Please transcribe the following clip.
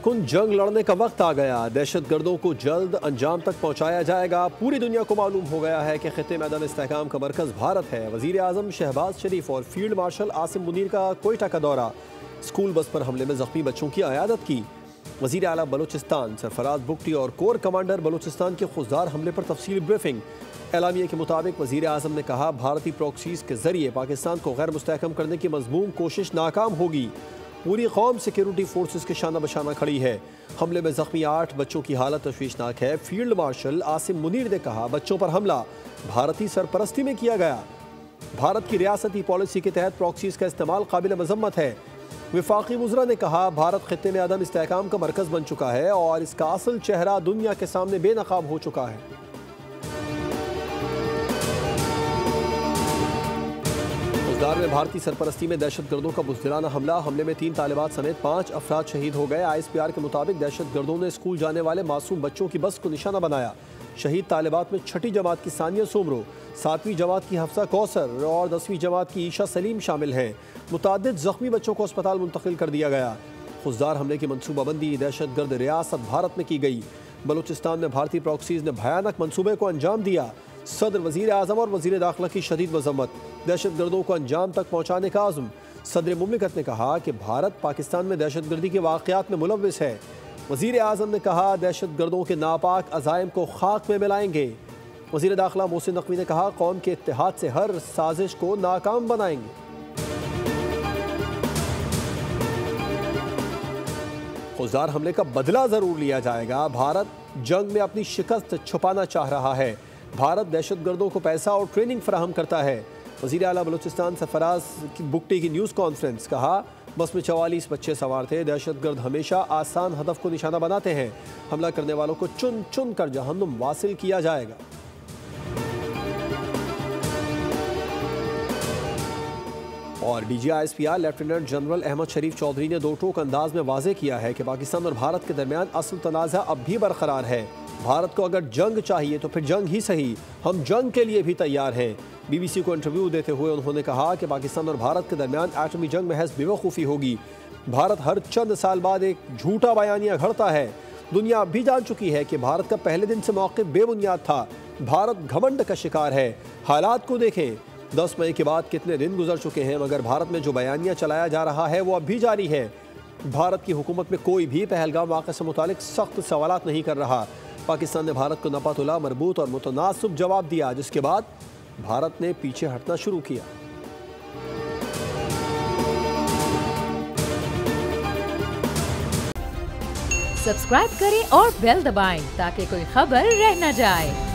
कुन जंग लड़ने का वक्त आ गया। दहशतगर्दों को जल्द अंजाम तक पहुंचाया जाएगा। पूरी दुनिया को मालूम हो गया है कि खित्ते में अदम इस्तेहकाम का मरकज़ भारत है। वज़ीर आज़म शहबाज शरीफ और फील्ड मार्शल आसिम मुनीर का कोयटा का दौरा। स्कूल बस पर हमले में जख्मी बच्चों की अयादत की। वज़ीर आला बलूचिस्तान सरफराज बुगटी और कोर कमांडर बलूचिस्तान के खुशदार हमले पर तफसीली ब्रीफिंग। एलामिया के मुताबिक वज़ीर आज़म ने कहा, भारतीय प्रॉक्सीज के जरिए पाकिस्तान को गैर मुस्तहकम करने की मज़मूम कोशिश नाकाम होगी। पूरी कौम सिक्योरिटी फोर्सेस के शाना बशाना खड़ी है। हमले में जख्मी 8 बच्चों की हालत तशवीशनाक है। फील्ड मार्शल आसिम मुनीर ने कहा, बच्चों पर हमला भारतीय सरपरस्ती में किया गया। भारत की रियासती पॉलिसी के तहत प्रॉक्सीज का इस्तेमाल काबिल मजम्मत है। वफाकी वज़रा ने कहा, भारत खित्ते में अदम इस्तेहकाम का मरकज़ बन चुका है और इसका असल चेहरा दुनिया के सामने बेनकाब हो चुका है। खुशदार में भारतीय सरपरस्ती में दहशतगर्दों का बुज़दिलाना हमले में 3 तालिबात समेत 5 अफराद शहीद हो गए। ISPR के मुताबिक दहशतगर्दों ने स्कूल जाने वाले मासूम बच्चों की बस को निशाना बनाया। शहीद तालिबात में 6ठी जमात की सानिया सोमरो, 7वीं जमात की हफ्सा कौसर और 10वीं जमात की ईशा सलीम शामिल हैं। मुतादिद जख्मी बच्चों को अस्पताल मुंतकिल कर दिया गया। खुशदार हमले की मनसूबाबंदी दहशतगर्द रियासत भारत में की गई। बलूचिस्तान में भारतीय प्रॉक्सीज ने भयानक मनसूबे को अंजाम दिया। सदर, वज़ीर आज़म और वज़ीर दाखिला की शदीद मजम्मत। दहशतगर्दों को अंजाम तक पहुँचाने का आज़म। सदर मुमलिकत ने कहा कि भारत पाकिस्तान में दहशतगर्दी के वाक़यात में मुलव्विस है। वज़ीर आज़म ने कहा, दहशतगर्दों के नापाक अज़ाइम को खाक में मिलाएंगे। वज़ीर दाखिला मोहसिन नकवी ने कहा, कौम के इत्तेहाद से हर साजिश को नाकाम बनाएंगे। खुशदार हमले का बदला ज़रूर लिया जाएगा। भारत जंग में अपनी शिकस्त छुपाना चाह रहा है। भारत दहशतगर्दों को पैसा और ट्रेनिंग फराहम करता है। वज़ीर आला बलूचिस्तान सरफराज बुगटी की न्यूज़ कॉन्फ्रेंस। कहा, बस में 44 बच्चे सवार थे। दहशतगर्द हमेशा आसान हदफ को निशाना बनाते हैं। हमला करने वालों को चुन चुन कर जहन्नुम वासिल किया जाएगा। और DG ISPR lieutenant general Ahmed Sharif Chaudhry ने दो टोक अंदाज में वाज़ेह किया है कि पाकिस्तान और भारत के दरमियान असल तनाज़ा अब भी बरकरार है। भारत को अगर जंग चाहिए तो फिर जंग ही सही, हम जंग के लिए भी तैयार हैं। BBC को इंटरव्यू देते हुए उन्होंने कहा कि पाकिस्तान और भारत के दरमियान एटमी जंग महज बेवकूफ़ी होगी। भारत हर चंद साल बाद एक झूठा बयानिया घड़ता है। दुनिया अब भी जान चुकी है कि भारत का पहले दिन से मौक़िफ़ बेबुनियाद था। भारत घमंड का शिकार है। हालात को देखें, 10 मई के बाद कितने दिन गुजर चुके हैं, मगर भारत में जो बयानिया चलाया जा रहा है वो अब भी जारी है। भारत की हुकूमत में कोई भी पहलगाम वाक़े से मुतालिक सख्त सवालात नहीं कर रहा। पाकिस्तान ने भारत को नपतुला, मरबूत और मुतनासिब जवाब दिया, जिसके बाद भारत ने पीछे हटना शुरू किया। सब्सक्राइब करें और बेल दबाएं ताकि कोई खबर रह न जाए।